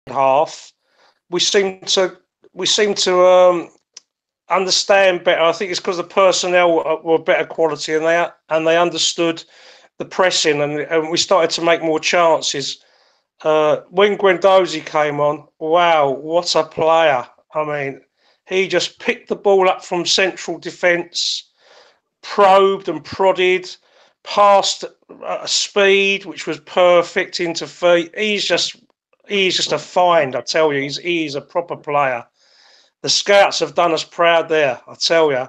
half, we seem to understand better. I think it's because the personnel were better quality, and they understood the pressing, and we started to make more chances. When Guendouzi came on, wow, what a player! I mean, he just picked the ball up from central defence, probed and prodded, passed speed, which was perfect into feet. He's just a find, I tell you. He's a proper player. The scouts have done us proud there, I tell you.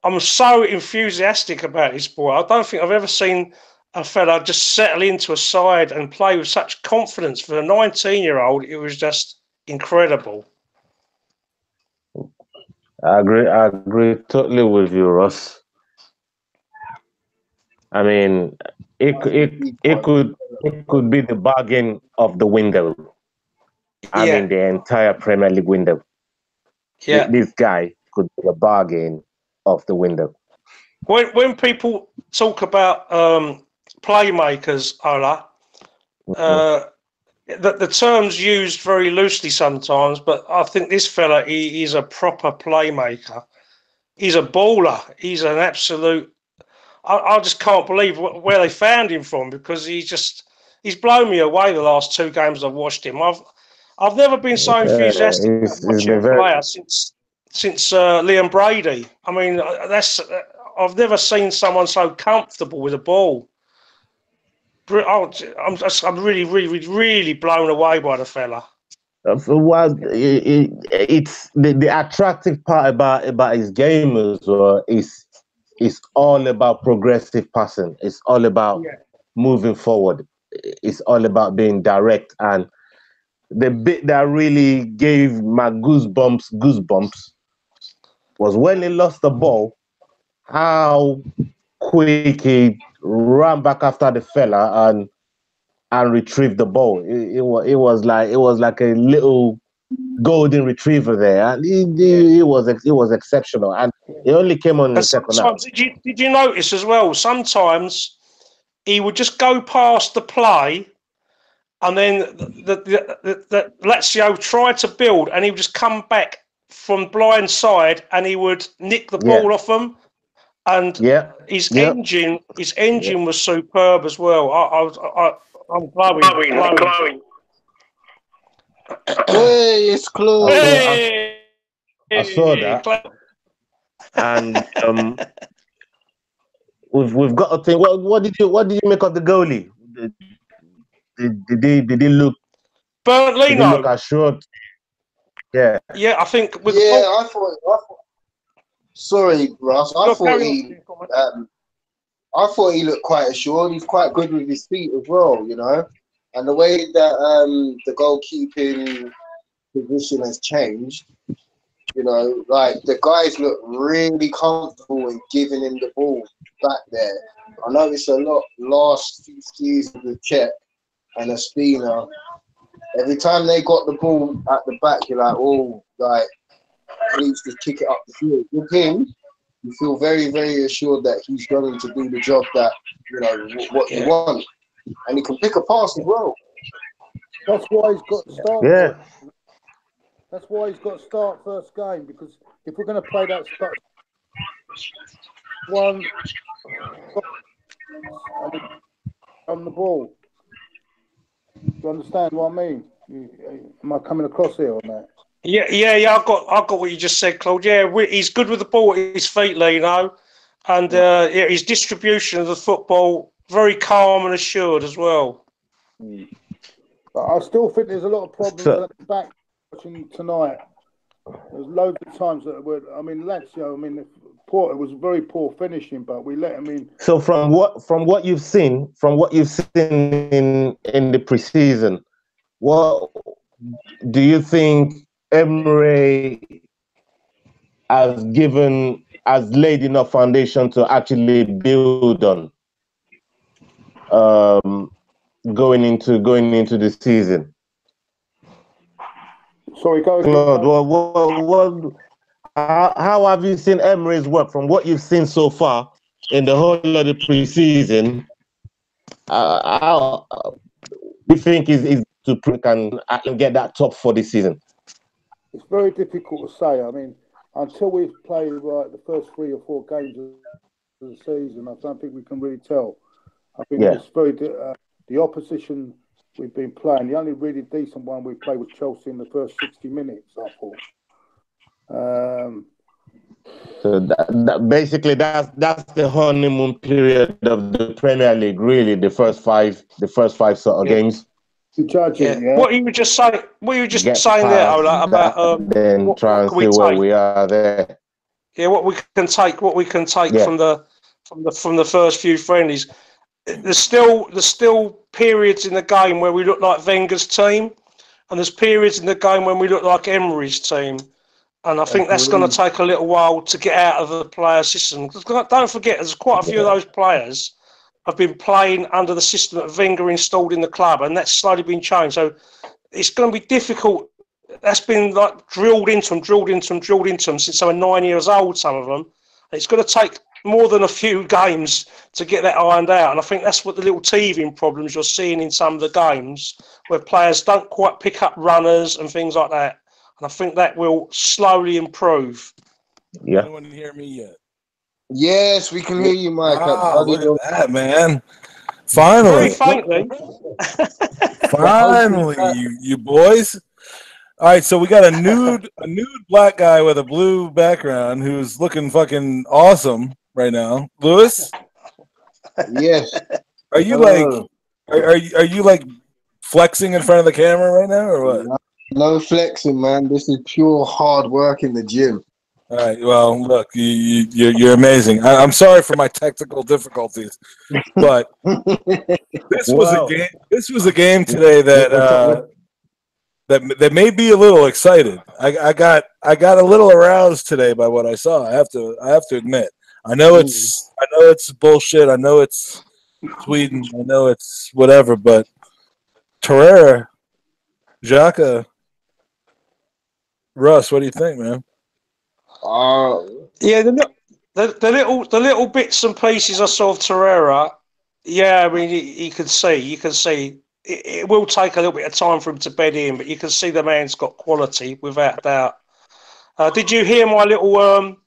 I'm so enthusiastic about this boy. I don't think I've ever seen a fella just settle into a side and play with such confidence. For a 19-year-old, it was just incredible. I agree totally with you, Ross. I mean, it could be the bargain of the window. I mean, the entire Premier League window. Yeah, this guy could be a bargain of the window. When people talk about playmakers, Ola, the term's used very loosely sometimes, but I think this fella, he's a proper playmaker. He's a baller. He's an absolute. I just can't believe where they found him from, because he's blown me away the last 2 games I've watched him. I've never been so enthusiastic about watching a player since Liam Brady. I mean, I've never seen someone so comfortable with a ball. I'm really, really, really blown away by the fella. Well, it's the attractive part about his game as well. It's all about progressive passing. It's all about moving forward. It's all about being direct. And the bit that really gave my goosebumps was when he lost the ball, how quick he ran back after the fella and retrieved the ball. It was like a little golden retriever there, and it was exceptional. And he only came on in the second half. Did you notice as well? Sometimes he would just go past the play, and then the Lazio tried to build, and he would just come back from blind side, and he would nick the ball off them. And his engine was superb as well. I'm glowing. Hey, it's close. Hey, I saw that, and we've got to think. What did you make of the goalie? Did he look? Bernd Leno. Did he look assured? Yeah. Yeah, I think. I thought. Sorry, Russ. I thought he looked quite assured. He's quite good with his feet as well, you know. And the way that the goalkeeping position has changed, you know, like the guys look really comfortable in giving him the ball back there. I noticed a lot last few seasons with Czech and Espina. Every time they got the ball at the back, you're like, oh, like, needs to kick it up the field. With him, you feel very, very assured that he's going to do the job that, you know, what you want. And he can pick a pass as well. That's why he's got to start. Yeah. That's why he's got to start first game, because if we're going to play that stuff, one on the ball. Do you understand what I mean? Am I coming across here on that? Yeah. I got what you just said, Claude. Yeah, he's good with the ball at his feet, Leno, and his distribution of the football very calm and assured as well. But I still think there's a lot of problems at the back watching tonight. There's loads of times that Lazio. It was very poor finishing, but we let him in. So from what you've seen in the preseason, what do you think Emery has laid enough foundation to actually build on going into the season? Sorry, go ahead. Claude, how have you seen Emery's work from what you've seen so far in the whole of the preseason? you think is to can get that top for this season? It's very difficult to say. I mean, until we've played like the first 3 or 4 games of the season, I don't think we can really tell. I think it's very the opposition we've been playing. The only really decent one we played was Chelsea in the first 60 minutes, I thought. So basically that's the honeymoon period of the Premier League. Really, the first five sort of games. Judging, What you were just saying, Get saying there, past Ola, about that, then try and see where we are there. Yeah, what we can take from the first few friendlies. There's still periods in the game where we look like Wenger's team, and there's periods in the game when we look like Emery's team. And I think that's going to take a little while to get out of the player system. Don't forget, there's quite a few of those players have been playing under the system that Wenger installed in the club, and that's slowly been changed. So it's going to be difficult. That's been like drilled into them since they were 9 years old, some of them. It's going to take more than a few games to get that ironed out. And I think that's what the little teething problems you're seeing in some of the games, where players don't quite pick up runners and things like that. And I think that will slowly improve. Yeah. Anyone hear me yet? Yes, we can hear you, Mike. Look at that, man. Finally. Very faintly. Finally, you boys. All right, so we got a nude black guy with a blue background who's looking fucking awesome right now. Lewis? Yes. Are you are you like flexing in front of the camera right now or what? No flexing, man. This is pure hard work in the gym. All right. Well, look, you're amazing. I'm sorry for my technical difficulties, but this was a game today that that made me a little excited. I got a little aroused today by what I saw. I have to admit. I know it's bullshit. I know it's Sweden. I know it's whatever. But Torreira, Xhaka, Russ, what do you think, man? Yeah, the little bits and pieces I saw of Torreira. Yeah, I mean, you can see. It will take a little bit of time for him to bed in, but you can see the man's got quality without doubt. Did you hear my little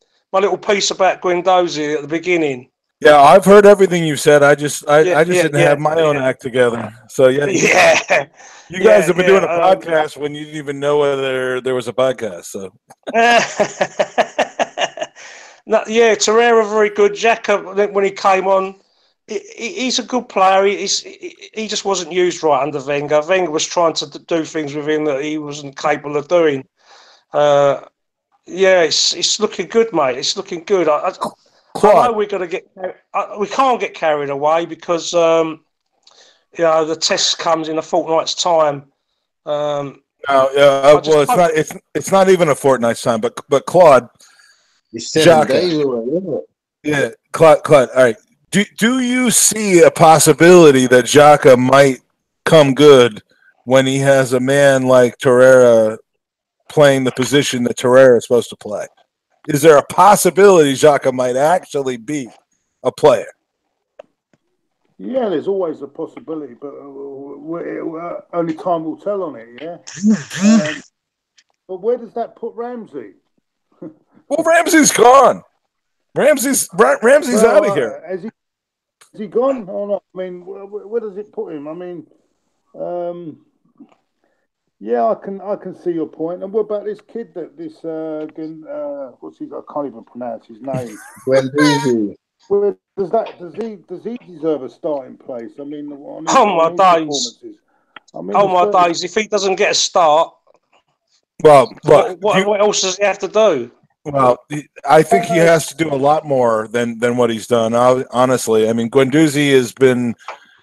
piece about Guendouzi at the beginning? Yeah, I've heard everything you said. I just didn't have my own act together. So you guys have been doing a podcast when you didn't even know whether there was a podcast. So Torreira very good. Xhaka, when he came on, he's a good player. He just wasn't used right under Wenger. Wenger was trying to do things with him that he wasn't capable of doing. It's looking good, mate. It's looking good. I know we're going to we can't get carried away because the test comes in a fortnight's time. It's not even a fortnight's time. But Claude, it's 7 days away, isn't it? Yeah, Claude. All right. Do you see a possibility that Xhaka might come good when he has a man like Torreira playing the position that Torreira is supposed to play? Is there a possibility Xhaka might actually be a player? Yeah, there's always a possibility, but only time will tell on it, yeah? But where does that put Ramsey? Well, Ramsey's gone. Ramsey's out of here. Has he gone or not? I mean, where does it put him? I mean, I can see your point. And what about this kid what's he? I can't even pronounce his name. Guendouzi. Where does he deserve a starting place? I mean, my days! My days! If he doesn't get a start, well, look, what else does he have to do? Well, I think he has to do a lot more than what he's done. Honestly, I mean, Guendouzi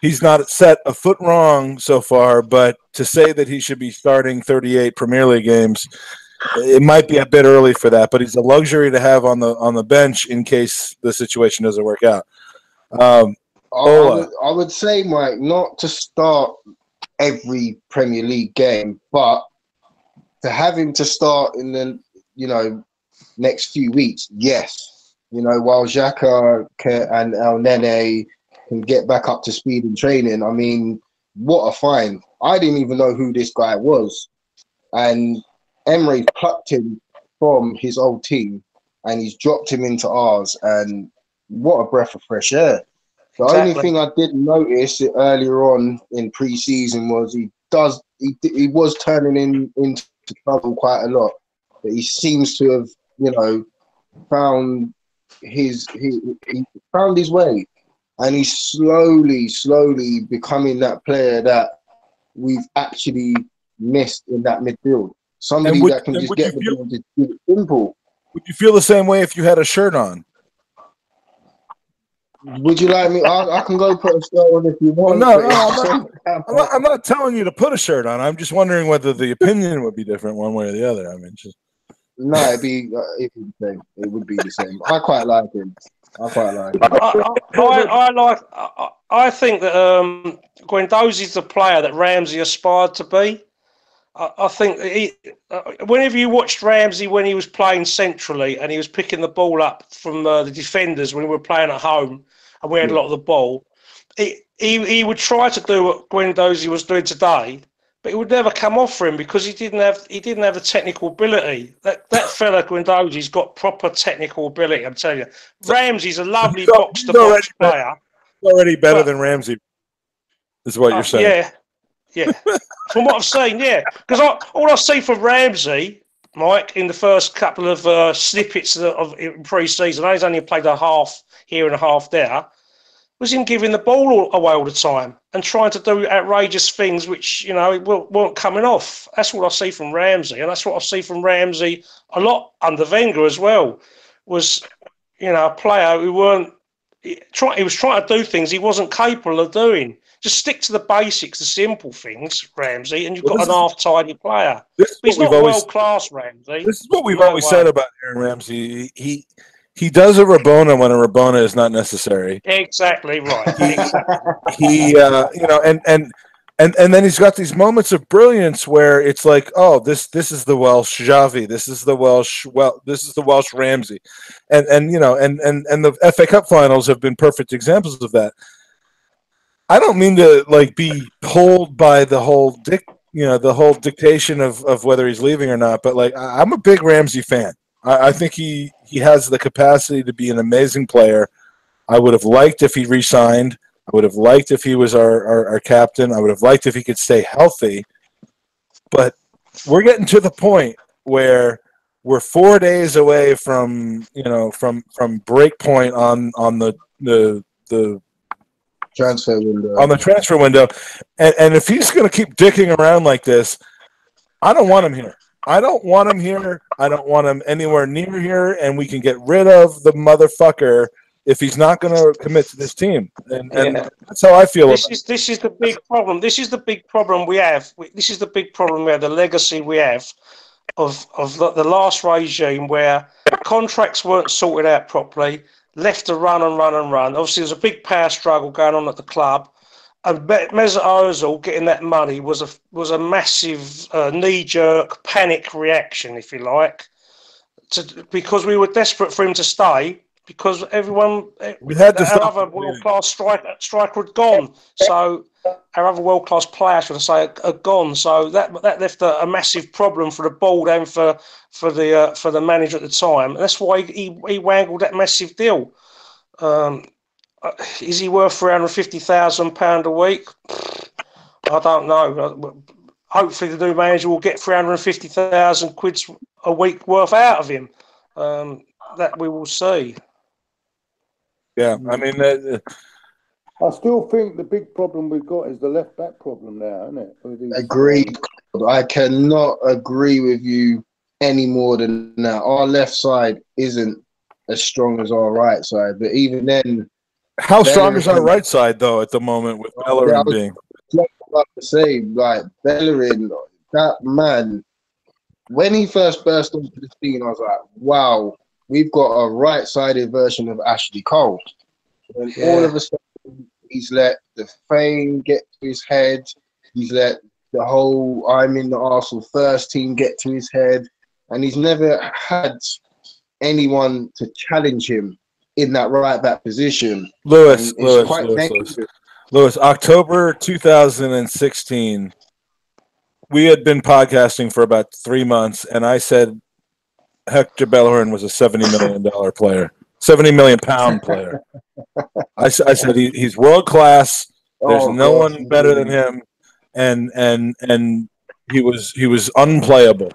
he's not set a foot wrong so far, but to say that he should be starting 38 Premier League games, it might be a bit early for that. But he's a luxury to have on the bench in case the situation doesn't work out. I would say, Mike, not to start every Premier League game, but to have him to start in the next few weeks, yes. While Xhaka and El Nene can get back up to speed in training. I mean, what a find. I didn't even know who this guy was. And Emre plucked him from his old team and he's dropped him into ours. And what a breath of fresh air. The only thing I did notice earlier on in pre-season was he was turning into trouble quite a lot. But he seems to have, you know, found he found his way. And he's slowly becoming that player that we've actually missed in that midfield. Somebody that can just get the ball and just do it simple. Would you feel the same way if you had a shirt on? Would you like me? I can go put a shirt on if you want. I'm not telling you to put a shirt on. I'm just wondering whether the opinion would be different one way or the other. I mean, no, it'd be the same. It would be the same. I quite like him. I think that Guendouzi's the player that Ramsey aspired to be. I think that whenever you watched Ramsey when he was playing centrally and he was picking the ball up from the defenders when we were playing at home and we had a lot of the ball, he would try to do what Guendouzi was doing today, but it would never come off for him because he didn't have the technical ability. That fella Guendouzi's got proper technical ability. I'm telling you, Ramsey's a lovely box-to-box player. Already better than Ramsey, is what you're saying. Yeah. From what I've seen, yeah. Because all I see from Ramsey, Mike, in the first couple of snippets of pre-season, he's only played a half here and a half there, was him giving the ball away all the time and trying to do outrageous things which, you know, weren't coming off. That's what I see from Ramsey. And that's what I see from Ramsey a lot under Wenger as well, was, you know, a player who he was trying to do things he wasn't capable of doing. Just stick to the basics, the simple things, Ramsey, and you've got an half-tidy player. But he's not world-class, Ramsey. This is what we've always said about Aaron Ramsey. He does a Rabona when a Rabona is not necessary. Exactly right. You know, and then he's got these moments of brilliance where it's like, oh, this is the Welsh Xavi, this is the Welsh Ramsey, and you know, and the FA Cup finals have been perfect examples of that. I don't mean to like be pulled by the whole dictation of whether he's leaving or not, but like I'm a big Ramsey fan. I think he has the capacity to be an amazing player. I would have liked if he re-signed. I would have liked if he was our captain. I would have liked if he could stay healthy. But we're getting to the point where we're 4 days away from break point on the transfer window. On the transfer window. And if he's going to keep dicking around like this, I don't want him here. I don't want him here. I don't want him anywhere near here. And we can get rid of the motherfucker if he's not going to commit to this team. And that's how I feel. This is the big problem. This is the big problem we have. This is the big problem we have, the legacy we have of the last regime where contracts weren't sorted out properly, left to run. Obviously, there's a big power struggle going on at the club, and Mesut Ozil getting that money was a massive knee-jerk panic reaction, if you like, because we were desperate for him to stay because we had to our other world-class striker had gone. So our other world-class player, should I say, had gone. So that left a massive problem for the board and for the manager at the time. And that's why he wangled that massive deal. Is he worth £350,000 a week? I don't know. Hopefully, the new manager will get 350,000 quid a week worth out of him. That we will see. Yeah, I mean, I still think the big problem we've got is the left back problem now, isn't it? Agreed. I cannot agree with you any more than that. Our left side isn't as strong as our right side, but even then, how strong is our right side though at the moment with Bellerin being? Like to say, like Bellerin, that man, when he first burst onto the scene, I was like, wow, we've got a right-sided version of Ashley Cole. And all of a sudden, he's let the fame get to his head. He's let the whole I'm in the Arsenal first team get to his head. And he's never had anyone to challenge him in that right back position. Lewis. Lewis, October 2016, we had been podcasting for about 3 months, and I said Hector Bellerin was a $70 million player, 70 million pound player. I said he's world class. There's no one better than him, and he was unplayable.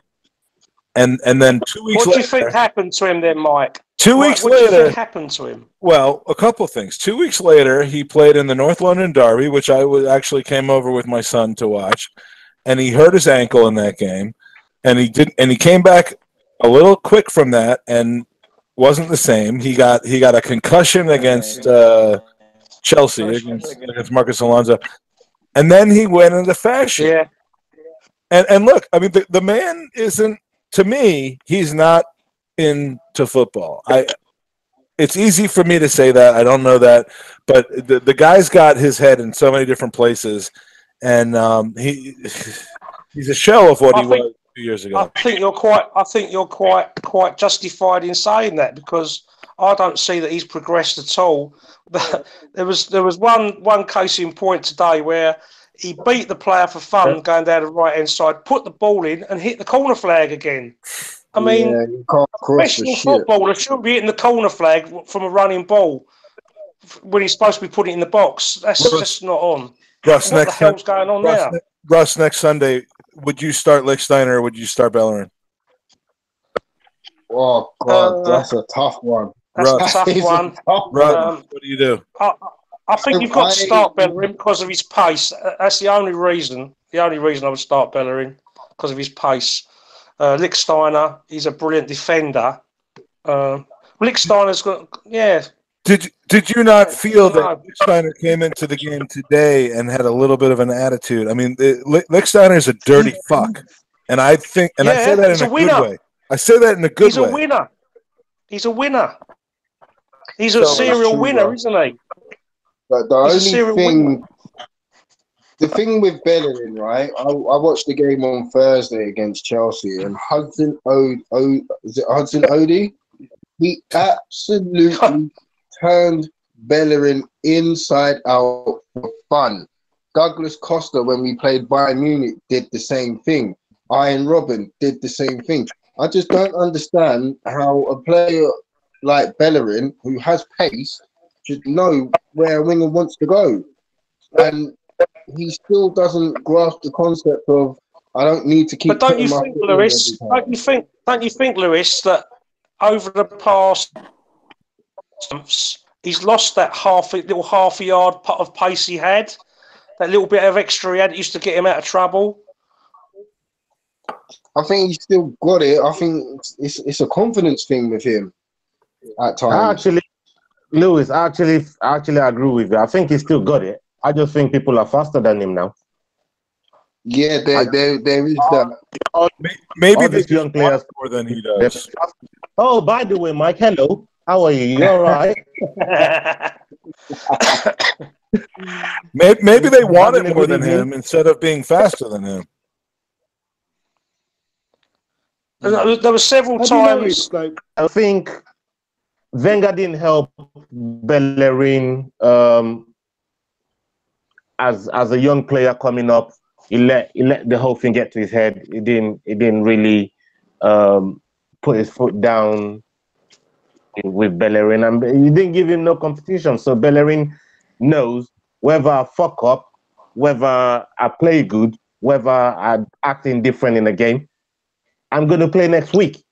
And then 2 weeks later, what do you think happened to him then, Mike? 2 weeks what later, do you think happened to him? Well, a couple things. 2 weeks later, he played in the North London Derby, which I actually came over with my son to watch, and he hurt his ankle in that game, and he came back a little quick from that and wasn't the same. He got a concussion against Chelsea against Marcus Alonso, and then he went into fashion. Yeah. And look, I mean, the man isn't. To me, he's not into football. It's easy for me to say that. I don't know that, but the guy's got his head in so many different places, and he's a shell of what he was 2 years ago. I think you're quite justified in saying that, because I don't see that he's progressed at all. There was one case in point today where he beat the player for fun going down the right-hand side, put the ball in, and hit the corner flag again. I mean, professional footballer shouldn't be hitting the corner flag from a running ball when he's supposed to be putting it in the box. That's just not on. Russ, what the hell's going on now? Russ, next Sunday, would you start Lichtsteiner or would you start Bellerin? Oh, God, that's a tough one. That's a tough one. Russ, what do you do? I think you've got to start Bellerin because of his pace. That's the only reason. The only reason I would start Bellerin, because of his pace. Lichtsteiner, he's a brilliant defender. Lichtsteiner's got, yeah. Did you not feel that Lichtsteiner came into the game today and had a little bit of an attitude? I mean, Lichtsteiner is a dirty fuck, and I think, and I say that in a good way. I say that in a good way. He's a winner. He's a winner. He's a serial winner, isn't he? But the thing with Bellerin, right? I watched the game on Thursday against Chelsea, and Hudson Odoi? He absolutely turned Bellerin inside out for fun. Douglas Costa, when we played Bayern Munich, did the same thing. Ian Robben did the same thing. I just don't understand how a player like Bellerin, who has pace, should know where a winger wants to go. And he still doesn't grasp the concept of, I don't need to keep. But don't you think, Lewis? Don't you think, Lewis, that over the past months he's lost that half a yard of pace he had, that little bit of extra he had that used to get him out of trouble? I think he's still got it. I think it's a confidence thing with him at times. Actually, Lewis, I agree with you. I think he's still got it. I just think people are faster than him now. Yeah, there is that. Maybe these young players more than he does. Oh, by the way, Mike, hello. How are you? You all right? Maybe they want it more than him instead of being faster than him. There were several times. I think Wenger didn't help Bellerin as a young player coming up. He let the whole thing get to his head. He didn't really put his foot down with Bellerin, and he didn't give him no competition. So Bellerin knows whether I fuck up, whether I play good, whether I'm acting different in the game, I'm going to play next week.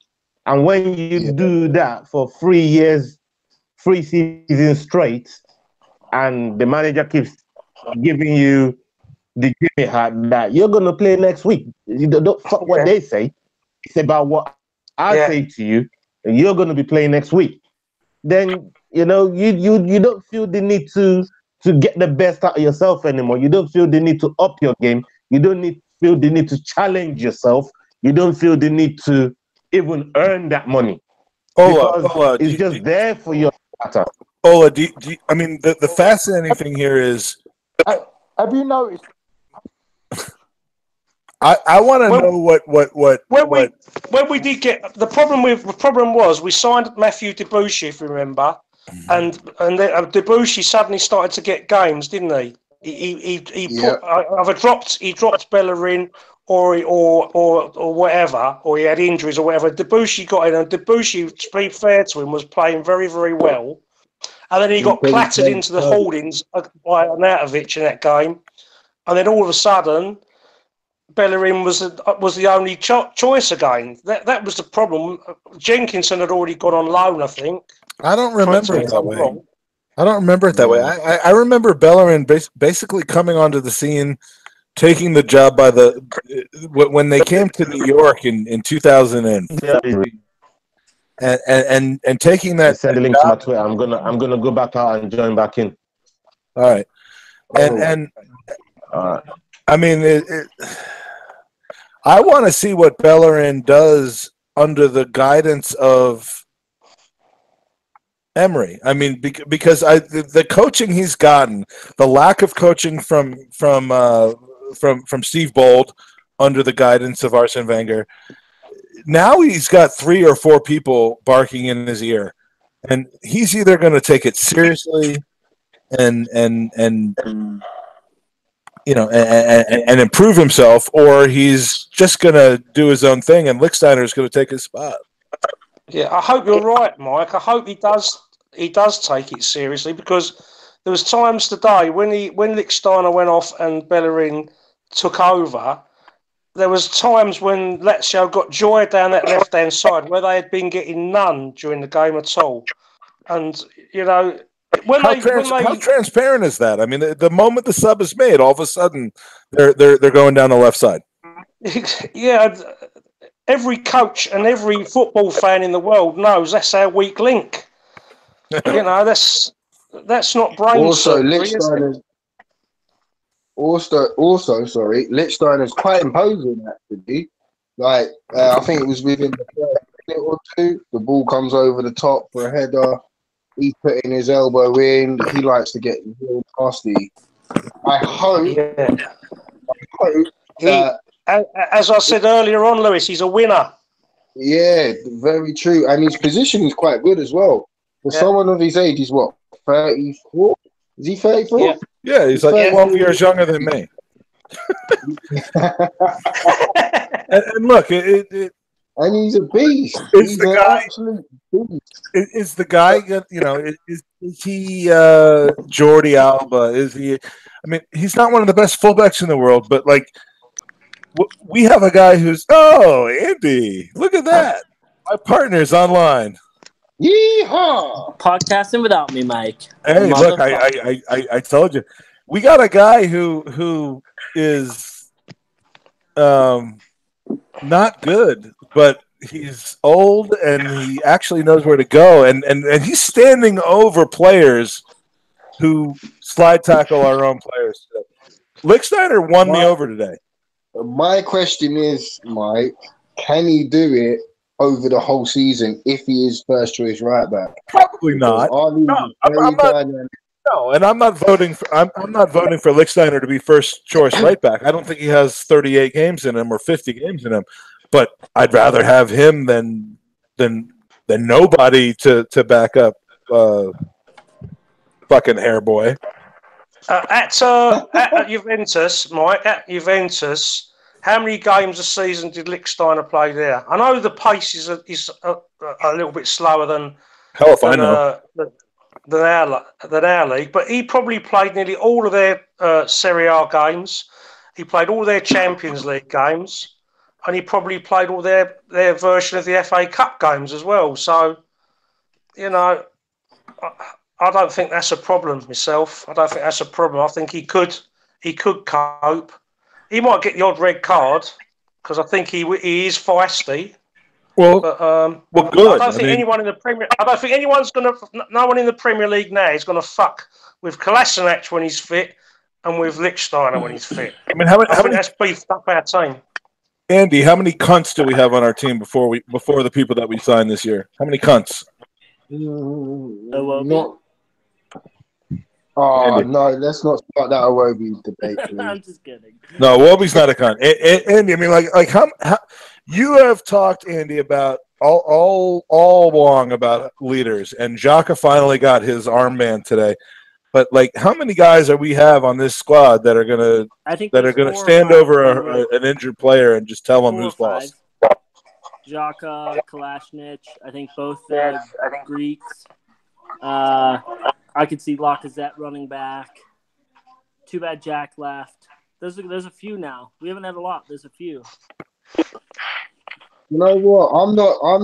And when you do that for 3 years, 3 seasons straight, and the manager keeps giving you the Jimmy hat that you're going to play next week, you don't fuck what they say. It's about what I say to you, and you're going to be playing next week. Then, you don't feel the need to get the best out of yourself anymore. You don't feel the need to up your game. You don't feel the need to challenge yourself. You don't feel the need to even earn that money. Ola, it's just there for your data. Ola, I mean, the fascinating thing here is, have you noticed? I want to know when we did get the problem was we signed Matthew Debussy, if you remember, and Debussy suddenly started to get games, didn't he? He Yeah. put either dropped Bellerin or whatever, or he had injuries or whatever. Debussy got in, and Debussy, to be fair to him, was playing very, very well. And then he got clattered into the holdings by Arnautovic in that game. And then all of a sudden, Bellerin was the only choice again. That was the problem. Jenkinson had already gone on loan, I think. I don't remember it that way. I don't remember it that way. I remember Bellerin basically coming onto the scene, taking the job by when they came to New York in 2003, and taking that. Send the link to my Twitter. I'm gonna go back out and join back in. All right, and I mean, I want to see what Bellerin does under the guidance of Emery. I mean, because the coaching he's gotten, the lack of coaching from Steve Bold under the guidance of Arsene Wenger. Now he's got 3 or 4 people barking in his ear, and he's either going to take it seriously and you know and improve himself, or he's just going to do his own thing, and Lichtsteiner is going to take his spot. Yeah, I hope you're right, Mike. I hope he does take it seriously, because there was times today when Lichtsteiner went off and Bellerin took over. There was times when Lazio got joy down that left-hand side where they had been getting none during the game at all. And, you know, how transparent is that? I mean, the moment the sub is made, all of a sudden they're going down the left side. Yeah, every coach and every football fan in the world knows that's our weak link. You know, that's not brain surgery. Lichtsteiner's quite imposing actually. Like I think it was within the first minute or two, the ball comes over the top for a header. He's putting his elbow in. He likes to get real nasty. I hope. As I said earlier on, Lewis, he's a winner. Yeah, very true, and his position is quite good as well. For someone of his age, he's what, 34? Is he 34? Yeah, he's like 12 years younger than me. and look, and he's a beast. He's the guy. Absolute beast. Is the guy? You know, is he Jordi Alba? Is he? I mean, he's not one of the best fullbacks in the world, but like, we have a guy who's Andy. Look at that. My partner's online. Yeehaw! Podcasting without me, Mike. Hey, look, I told you. We got a guy who is not good, but he's old and he actually knows where to go, and he's standing over players who slide tackle our own players. Lichtsteiner won me over today. My question is, Mike, can he do it over the whole season if he is first choice right back? Probably not. No, and I'm not voting for Lichtsteiner to be first choice right back. I don't think he has 38 games in him or 50 games in him, but I'd rather have him than nobody to back up fucking hair boy. At Juventus, Mike, how many games a season did Lichtsteiner play there? I know the pace is a little bit slower than our league, but he probably played nearly all of their Serie A games. He played all their Champions League games, and he probably played all their version of the FA Cup games as well. So, you know, I don't think that's a problem myself. I don't think that's a problem. I think he could cope. He might get the odd red card because I think he is feisty. Well, but, good. I don't think anyone in the Premier. I don't think anyone's going to. No one in the Premier League now is going to fuck with Kolasinac when he's fit and with Lichtsteiner when he's fit. I mean, how many? That's beefed up our team. Andy, how many cunts do we have on our team before the people that we signed this year? How many cunts? Not. Oh, Andy. No, let's not start that Iwobi debate. I'm just kidding. No, Iwobi's not a cunt. Andy, I mean, like how you have talked, Andy, about all along about leaders, and Xhaka finally got his armband today. But like, how many guys are we have on this squad that are gonna stand over an injured player and just tell them who's boss? Xhaka, Kalashnic, I think both the Greeks. I could see Lacazette running back. Too bad Jack left. There's a few now. We haven't had a lot. There's a few. You know what? I'm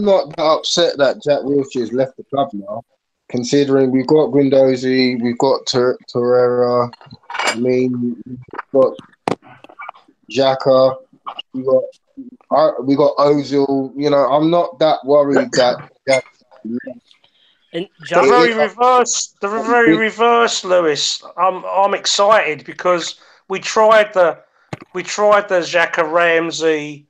not that upset that Jack Wilshere's left the club now, considering we've got Guendouzi, we've got Torreira. I mean, we've got Xhaka, we got Ozil. You know, I'm not that worried that Jack. And The very reverse, Lewis. I'm excited because we tried the Xhaka Ramsey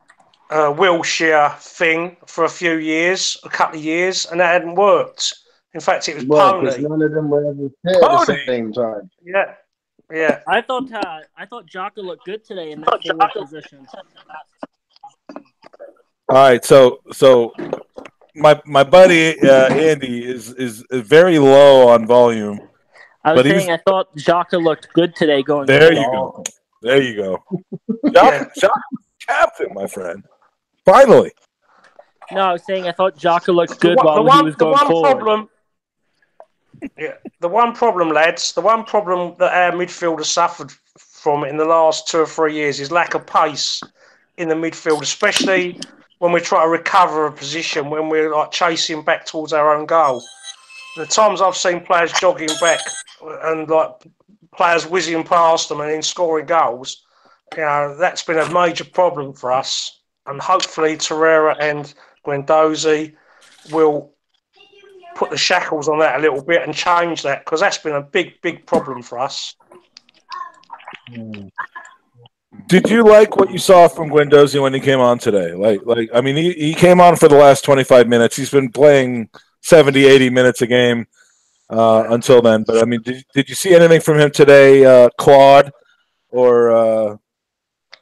Wilshere thing for a couple of years, and that hadn't worked. In fact, it was because pony. none of them were ever fit at the same time. Yeah. I thought Xhaka looked good today in that forward position. All right, so my buddy Andy is very low on volume. I was I thought Xhaka looked good today going. There you go. Xhaka captain, my friend. Finally. No, I was saying I thought Xhaka looked good while he was going forward. The one problem, lads, that our midfield suffered from in the last 2 or 3 years is lack of pace in the midfield, especially when we try to recover a position, when we're like chasing back towards our own goal. The times I've seen players jogging back and like players whizzing past them and then scoring goals, you know, that's been a major problem for us. And hopefully Torreira and Guendouzi will put the shackles on that a little bit and change that, because that's been a big problem for us. Did you like what you saw from Guendouzi when he came on today? I mean, he came on for the last 25 minutes. He's been playing 70, 80 minutes a game until then. But, I mean, did you see anything from him today, Claude? Or,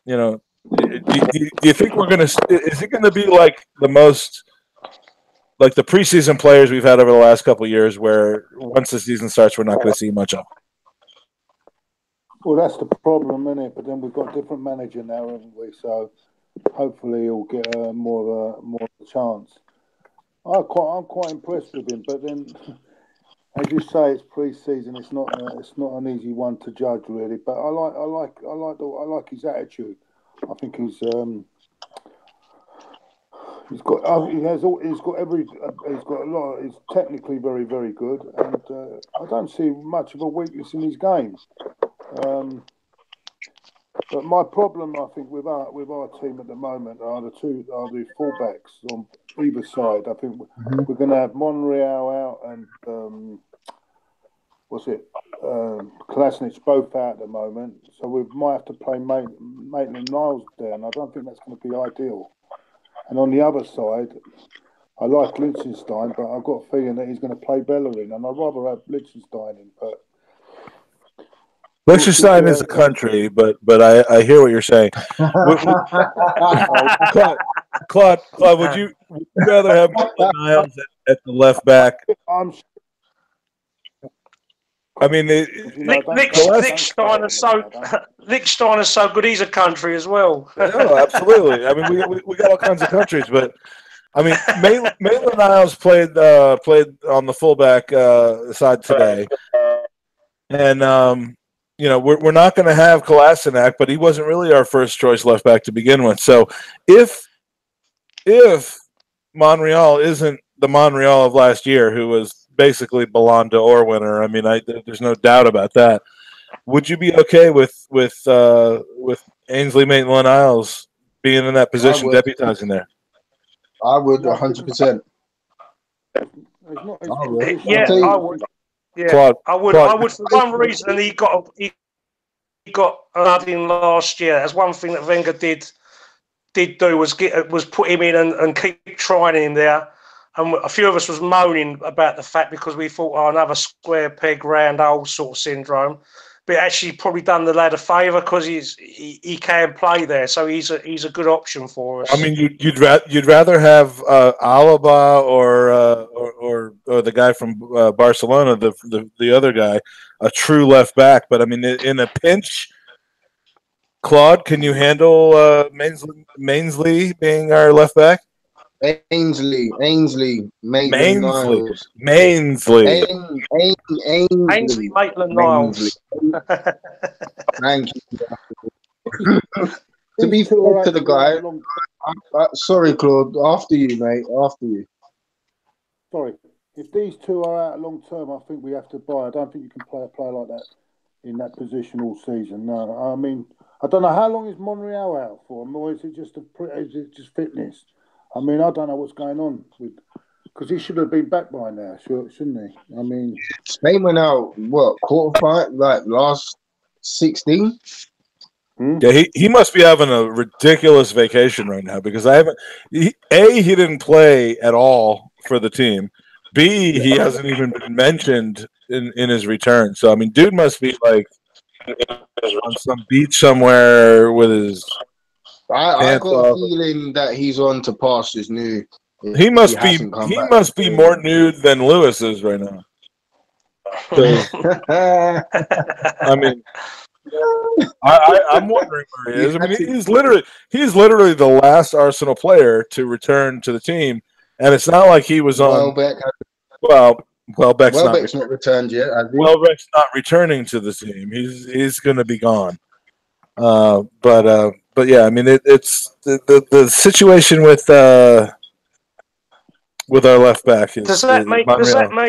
you know, do you think is it going to be like the most, like the preseason players we've had over the last couple of years where once the season starts, we're not going to see much of? Well, that's the problem, isn't it? But then we've got a different manager now, haven't we? So hopefully he'll get more of a chance. I'm quite impressed with him, but then, as you say, it's pre-season. It's not an easy one to judge, really. But I like his attitude. I think he's got a lot. He's technically very, very good, and I don't see much of a weakness in his game. But my problem, I think, with our team at the moment are the fullbacks on either side. I think we're going to have Monreal out and Kolasinac both out at the moment. So we might have to play Maitland-Niles down. I don't think that's going to be ideal. And on the other side, I like Liechtenstein, but I've got a feeling that he's going to play Bellerin, and I'd rather have Liechtenstein in. But Liechtenstein is a country, but I hear what you're saying. Claude, would you rather have Niles at the left back? I mean, Liechtenstein is so good. He's a country as well. No, absolutely. I mean, we got all kinds of countries, but I mean, Maitland-Niles played on the fullback side today, and you know, we're not going to have Kolasinac, but he wasn't really our first choice left back to begin with. So if Monreal isn't the Monreal of last year, who was basically Ballon d'Or winner, I mean, there's no doubt about that. Would you be okay with Ainsley Maitland-Niles being in that position, deputizing there? I would 100%. Yeah, I would. Yeah, Claude, I would. For one reason, he got in last year. That's one thing that Wenger did do was put him in and keep trying him there. And a few of us was moaning about the fact because we thought, another square peg round hole sort of syndrome. but actually probably done the lad a favour because he can play there, so he's a good option for us. I mean, you'd rather have Alaba or the guy from Barcelona, the other guy, a true left back. But I mean, in a pinch, Claude, can you handle Mainsley being our left back? Ainsley, Mainsley. Maitland-Niles. Ainsley, Maitland-Niles. Thank you. To be fair to the guy, sorry, Claude. After you, mate. After you. Sorry. If these two are out long term, I think we have to buy. I don't think you can play a player like that in that position all season. No, I mean, I don't know how long is Monreal out for, or is it just fitness? I mean, I don't know what's going on with, because he should have been back by now, shouldn't he? I mean, Spain went out quarterfinal, like last 16. Yeah, he must be having a ridiculous vacation right now because he didn't play at all for the team. B, he hasn't even been mentioned in his return. So I mean, dude must be like on some beach somewhere with his. I got a feeling that he's on to pastures new. He must be more nude than Lewis is right now. I mean, I'm wondering where he is. I mean, he's literally the last Arsenal player to return to the team, and it's not like he was on. Welbeck's not returned yet. Welbeck's not returning to the team. He's going to be gone. But yeah, I mean, it's the situation with our left back. Does that mean,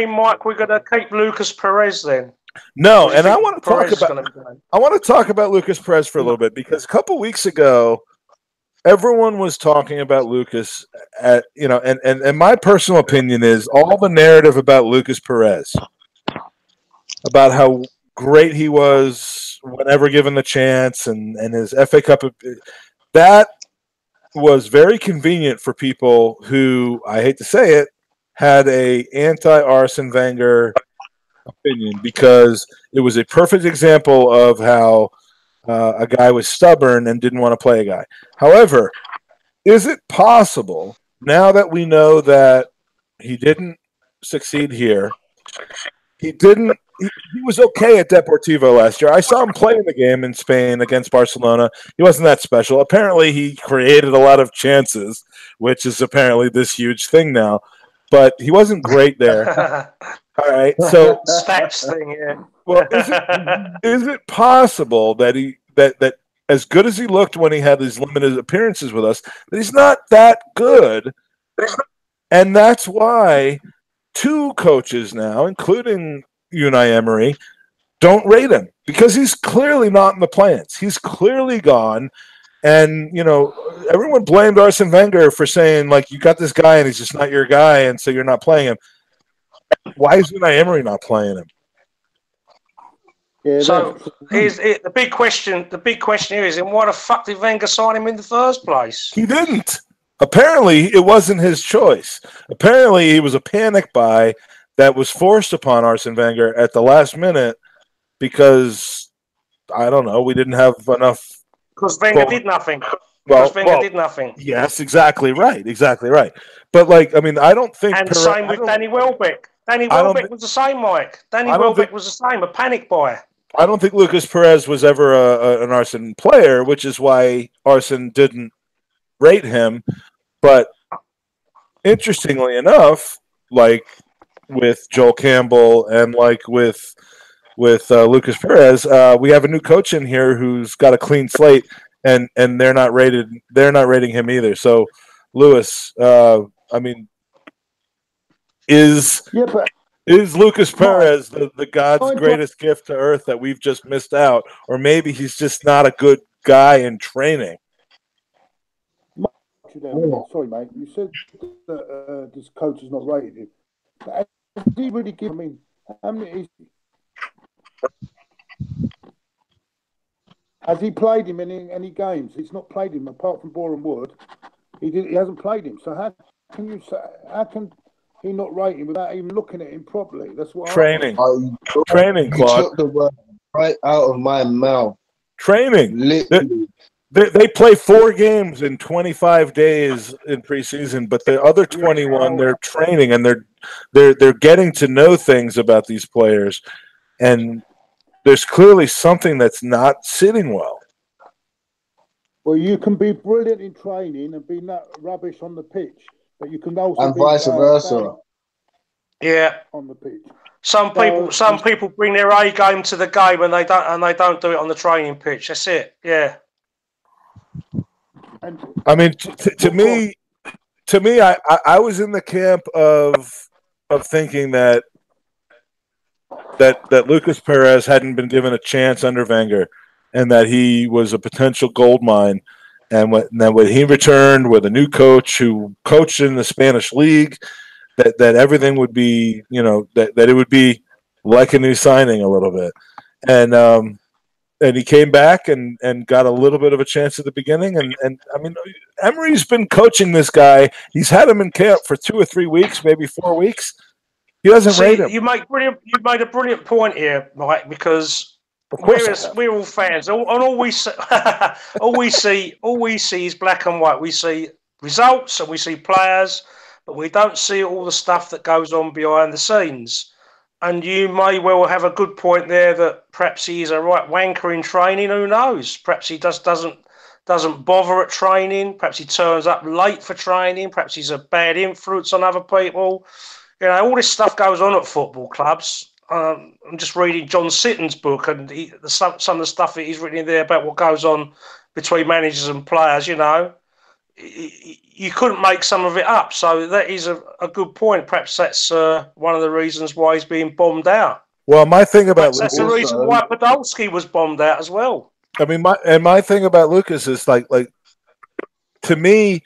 Mike, we're going to keep Lucas Perez then? No, and I want to talk about Lucas Perez for a little bit because a couple weeks ago, everyone was talking about Lucas and my personal opinion is all the narrative about Lucas Perez, about how great he was whenever given the chance and his FA Cup, that was very convenient for people who, I hate to say it, had a anti-Arsene Wenger opinion because it was a perfect example of how a guy was stubborn and didn't want to play a guy. However, is it possible, now that we know that he didn't succeed here, he was okay at Deportivo last year. I saw him play in the game in Spain against Barcelona. He wasn't that special. Apparently, he created a lot of chances, which is apparently this huge thing now. But he wasn't great there. All right, so stats thing, yeah. Well, is it possible that that as good as he looked when he had these limited appearances with us, that he's not that good, and that's why two coaches now, including Unai Emery, don't rate him because he's clearly not in the plans. He's clearly gone. And, everyone blamed Arsene Wenger for saying, like, you got this guy and he's just not your guy, and so you're not playing him. Why is Unai Emery not playing him? Yeah, so the big question here is, why the fuck did Wenger sign him in the first place? He didn't. Apparently, it wasn't his choice. Apparently, he was a panic buy that was forced upon Arsene Wenger at the last minute because, I don't know, we didn't have enough. Because Wenger did nothing. Did nothing. Yes, exactly right. But, I don't think... And same with Danny Welbeck. Danny Welbeck was the same, Mike. Danny Welbeck was the same, a panic buy. I don't think Lucas Perez was ever an Arsene player, which is why Arsene didn't rate him. But interestingly enough, like with Joel Campbell and like with Lucas Perez, we have a new coach in here who's got a clean slate, and they're not rating him either. So, Lewis, is Lucas Perez the God's greatest gift to earth that we've just missed out, or maybe he's just not a good guy in training? Sorry, mate. You said that this coach has not rated him. But did he really give? How many? Has he played him in any games? He's not played him apart from Boreham Wood. He hasn't played him. So how can he not rate him without even looking at him properly? That's what training, Claude. right out of my mouth. Training. Literally. They play 4 games in 25 days in preseason, but the other 21 they're training and they're getting to know things about these players, and there's clearly something that's not sitting well. Well, you can be brilliant in training and be rubbish on the pitch, but you can also And be vice versa. Yeah. on the pitch. Some people bring their A game to the game and they don't do it on the training pitch. That's it. Yeah. I mean, to me, I was in the camp of thinking that Lucas Perez hadn't been given a chance under Wenger, and that he was a potential gold mine. And when he returned with a new coach who coached in the Spanish league, that everything would be, that it would be like a new signing a little bit. And he came back and got a little bit of a chance at the beginning. And I mean, Emery's been coaching this guy. He's had him in camp for 2 or 3 weeks, maybe 4 weeks. He doesn't rate him. You made a brilliant point here, Mike, because we're all fans, and all we see is black and white. We see results and we see players, but we don't see all the stuff that goes on behind the scenes. And you may well have a good point there that perhaps he's a right wanker in training. Who knows? Perhaps he doesn't bother at training. Perhaps he turns up late for training. Perhaps he's a bad influence on other people. All this stuff goes on at football clubs. I'm just reading John Sitton's book, and some of the stuff that he's written in there about what goes on between managers and players. You couldn't make some of it up. So that is a good point. Perhaps that's one of the reasons why he's being bombed out. Well, my thing about that's the reason why Podolski was bombed out as well. I mean, my thing about Lucas is like to me,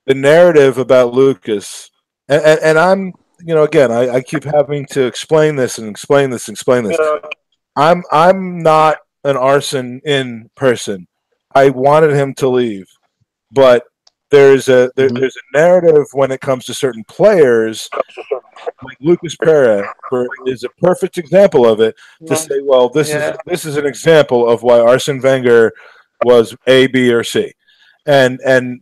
the narrative about Lucas, and I'm. Again, I keep having to explain this. I'm not an arson in person. I wanted him to leave, but there's a narrative when it comes to certain players, like Lucas Perez is a perfect example of it. To say, well, this is an example of why Arsene Wenger was A, B, or C, and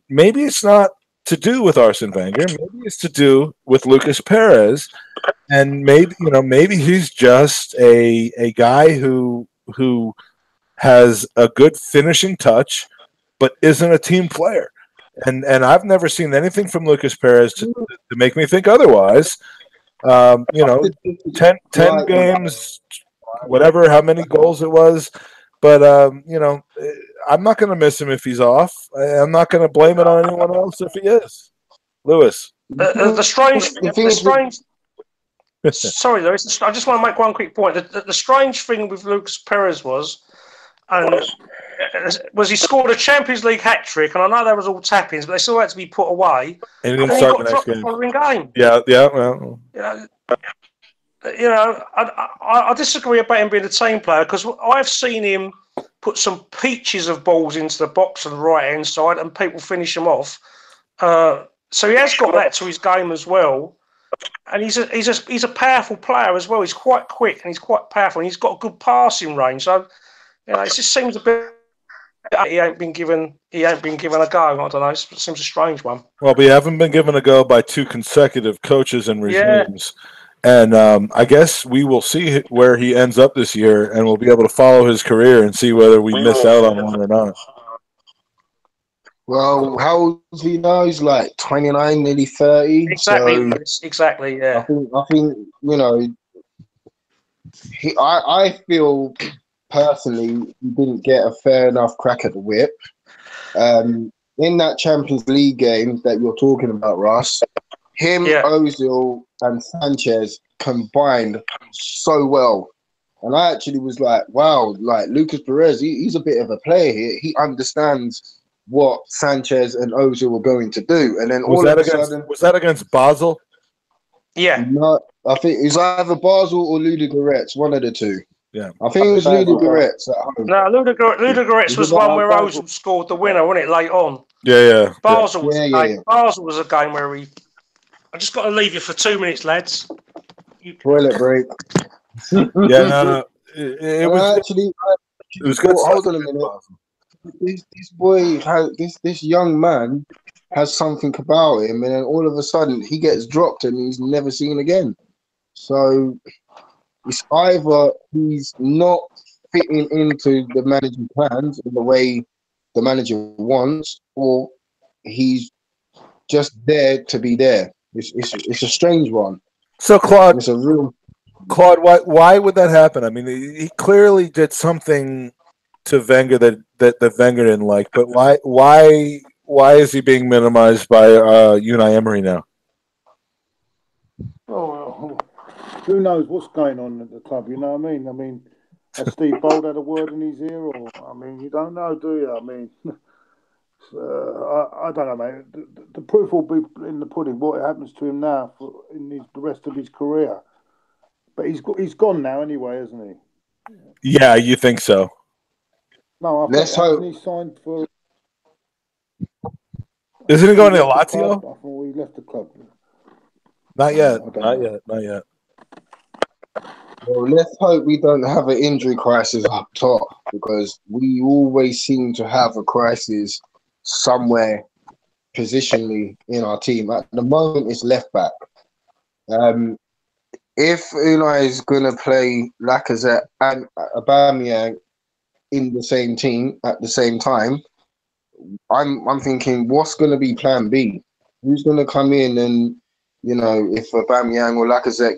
maybe it's not to do with Arsene Wenger. Maybe it's to do with Lucas Perez, and maybe he's just a guy who has a good finishing touch, but isn't a team player. And I've never seen anything from Lucas Perez to make me think otherwise. 10 games, whatever, how many goals it was. But, I'm not going to miss him if he's off. I'm not going to blame it on anyone else if he is. Lewis. The strange. Sorry, Lewis. I just want to make one quick point. The strange thing with Lucas Perez was he scored a Champions League hat trick, and I know there was all tap-ins, but they still had to be put away. And he didn't start the next game. Yeah. Well. I disagree about him being a team player, because I've seen him put some peaches of balls into the box on the right-hand side and people finish them off. So he has got that to his game as well. And he's a powerful player as well. He's quite quick and he's quite powerful, and he's got a good passing range. So, it just seems a bit he ain't been given a go. I don't know. It seems a strange one. Well, we haven't been given a go by 2 consecutive coaches and regimes. Yeah. And I guess we will see where he ends up this year, and we'll be able to follow his career and see whether we miss out on one or not. Well, how old is he now? He's like 29, nearly 30. Exactly. Exactly. Yeah. I think I feel personally he didn't get a fair enough crack at the whip. In that Champions League game that you're talking about, Russ, Ozil and Sanchez combined so well. And I actually was like, wow, like Lucas Perez, he's a bit of a player here. He understands what Sanchez and Ozil were going to do. And then was that against Basel? Yeah. No, I think it was either Basel or Ludogorets, one of the two. Yeah. I think it was Ludogorets at home. No, Ludogorets was one where Ozil scored the winner, wasn't it, late on? Yeah. Basel was a game where he... I just got to leave you for 2 minutes, lads. Toilet break. No. It was good stuff. Hold on a minute. This boy has this young man has something about him, and then all of a sudden he gets dropped and he's never seen again. So it's either he's not fitting into the manager's plans in the way the manager wants, or he's just there to be there. It's a strange one. So Claude, it's a real Claude, why would that happen? I mean, he clearly did something to Wenger that Wenger didn't like, but why is he being minimized by Unai Emery now? Oh, who knows what's going on at the club? You know what I mean? I mean, has Steve Bold had a word in his ear, or I mean, you don't know, do you? I mean, I don't know, mate. The proof will be in the pudding. What happens to him now in the rest of his career? But he's gone now anyway, isn't he? Yeah, you think so? No, let's hope he signed for. Isn't he going to Lazio? I thought he left the club. Not yet. Not yet. Well, let's hope we don't have an injury crisis up top, because we always seem to have a crisis somewhere positionally in our team. At the moment, it's left back. If Unai is going to play Lacazette and Aubameyang in the same team at the same time, I'm thinking, what's going to be plan B? Who's going to come in and, you know, if Aubameyang or Lacazette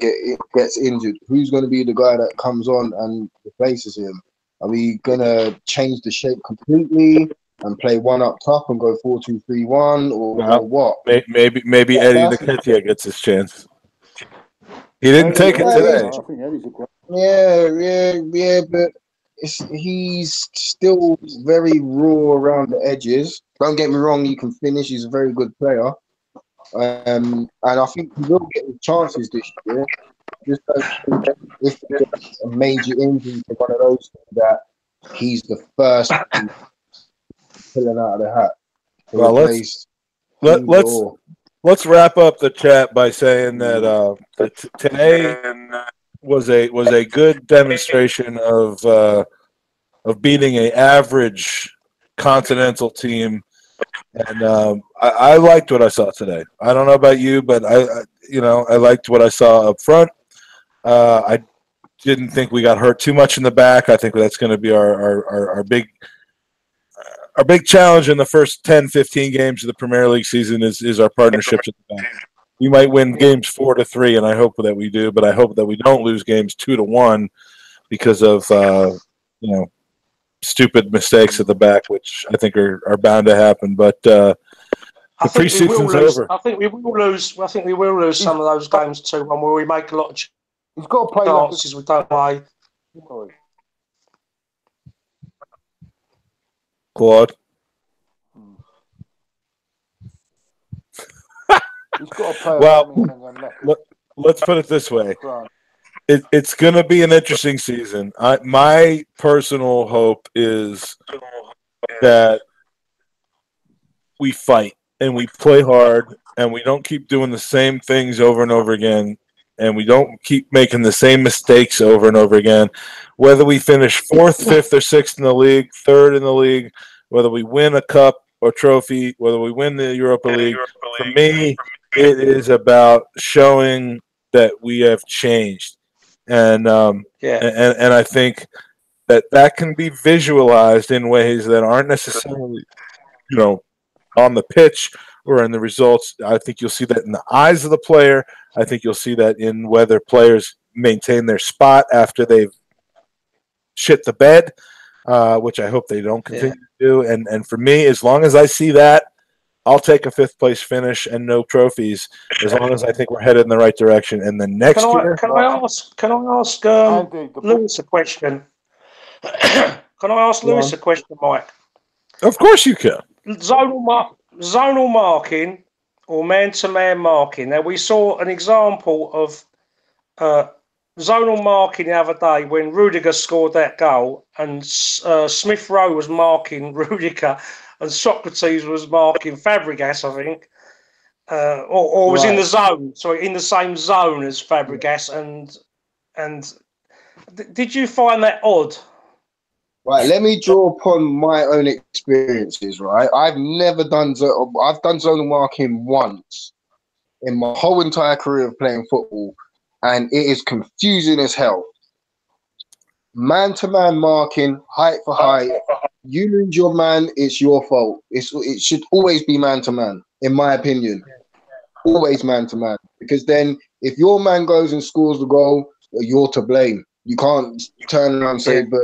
gets injured, who's going to be the guy that comes on and replaces him? Are we going to change the shape completely and play one up top and go 4-2-3-1 or what? Maybe Eddie Nketiah gets his chance. He didn't take it today. I think Eddie's a great. Yeah, but he's still very raw around the edges. Don't get me wrong, he can finish. He's a very good player. And I think he will get his chances this year. Just if he gets a major injury to one of those that he's the first pulling out of the hat. Well, let's wrap up the chat by saying that today was a good demonstration of beating an average continental team, and I liked what I saw today. I don't know about you, but I liked what I saw up front. I didn't think we got hurt too much in the back. I think that's going to be our big challenge in the first 10, 15 games of the Premier League season is our partnerships at the back. We might win games 4-3, and I hope that we do, but I hope that we don't lose games 2-1 because of stupid mistakes at the back, which I think are bound to happen. But the preseason's over. I think we will lose. I think we will lose some of those games 2-1 where we make a lot of He's got to play chances we don't play. Claude. He's got to play. Well, let's put it this way. It's going to be an interesting season. My personal hope is that we fight and we play hard and we don't keep doing the same things over and over again, and we don't keep making the same mistakes over and over again. Whether we finish 4th, 5th, or 6th in the league, 3rd in the league, whether we win a cup or trophy, whether we win the Europa League, for me, it is about showing that we have changed. And and I think that can be visualized in ways that aren't necessarily, on the pitch or in the results. I think you'll see that in the eyes of the player. I think you'll see that in whether players maintain their spot after they've shit the bed, which I hope they don't continue to do. And for me, as long as I see that, I'll take a 5th place finish and no trophies, as long as I think we're headed in the right direction. And then next year, can I ask Lewis a question? Can I ask Lewis a question, Mike? Of course you can. Zonal marking or man-to-man marking. Now, we saw an example of zonal marking the other day when Rudiger scored that goal, and Smith Rowe was marking Rudiger, and Socrates was marking Fabregas, I think, or was in the zone, sorry, in the same zone as Fabregas, and Did you find that odd? Right, let me draw upon my own experiences, right? I've never done zone. I've done zone marking once in my whole entire career of playing football, and it is confusing as hell. Man-to-man marking, height for height. You lose your man, it's your fault. It should always be man-to-man, in my opinion. Always man-to-man. Because then if your man goes and scores the goal, you're to blame. You can't turn around and say, but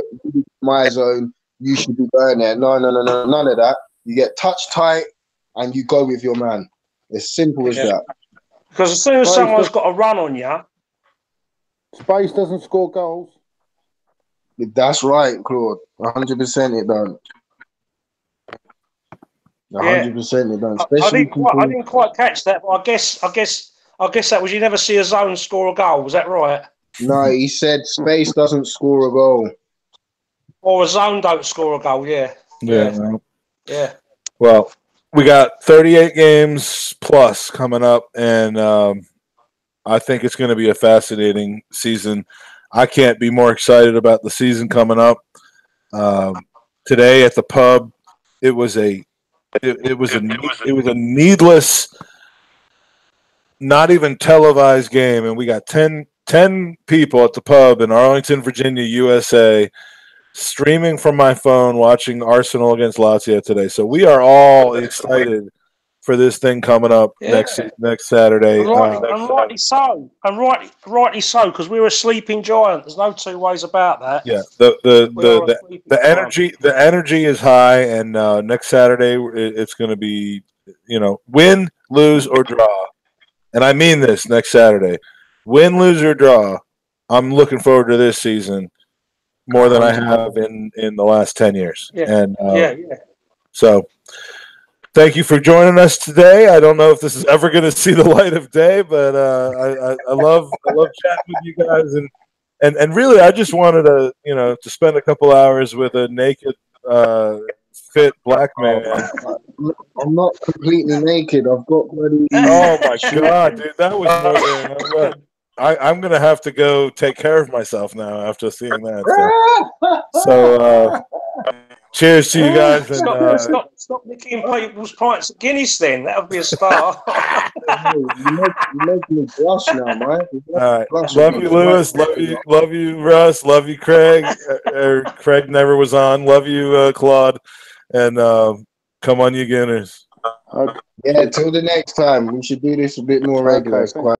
my zone, you should be going there. No, none of that. You get touch tight and you go with your man. As simple as that. Because as soon as someone's got a run on you, Space doesn't score goals. That's right, Claude. 100% it done. 100% it done. I didn't quite catch that, but I guess that was, you never see a zone score a goal. Was that right? No, he said Space doesn't score a goal. Or a zone don't score a goal, yeah. Yeah. Well, we got 38 games plus coming up, and I think it's going to be a fascinating season. I can't be more excited about the season coming up. Today at the pub, it was a needless, not even televised game, and we got 10 people at the pub in Arlington, Virginia, USA, streaming from my phone, watching Arsenal against Lazio today. So we are all excited for this thing coming up next Saturday. And rightly so. And rightly so, because we're a sleeping giant. There's no two ways about that. Yeah, the energy is high, and next Saturday it's going to be, win, lose, or draw. And I mean this next Saturday. Win, lose, or draw. I'm looking forward to this season more than I have in the last 10 years. Yeah. And yeah. So thank you for joining us today. I don't know if this is ever going to see the light of day, but I love chatting with you guys, and really I just wanted to spend a couple hours with a naked fit black man. I'm not completely naked. I've got bloody. Oh my god, dude, that was more than. I'm gonna have to go take care of myself now after seeing that. So cheers to you guys. Stop nicking people's pints at Guinness. Then that would be a start. You make me blush now, Mike. All right, love you, Lewis. Love you, Russ. Love you, Craig. Craig never was on. Love you, Claude. And come on, you Guinness. Yeah, till the next time. We should do this a bit more regular. It's quite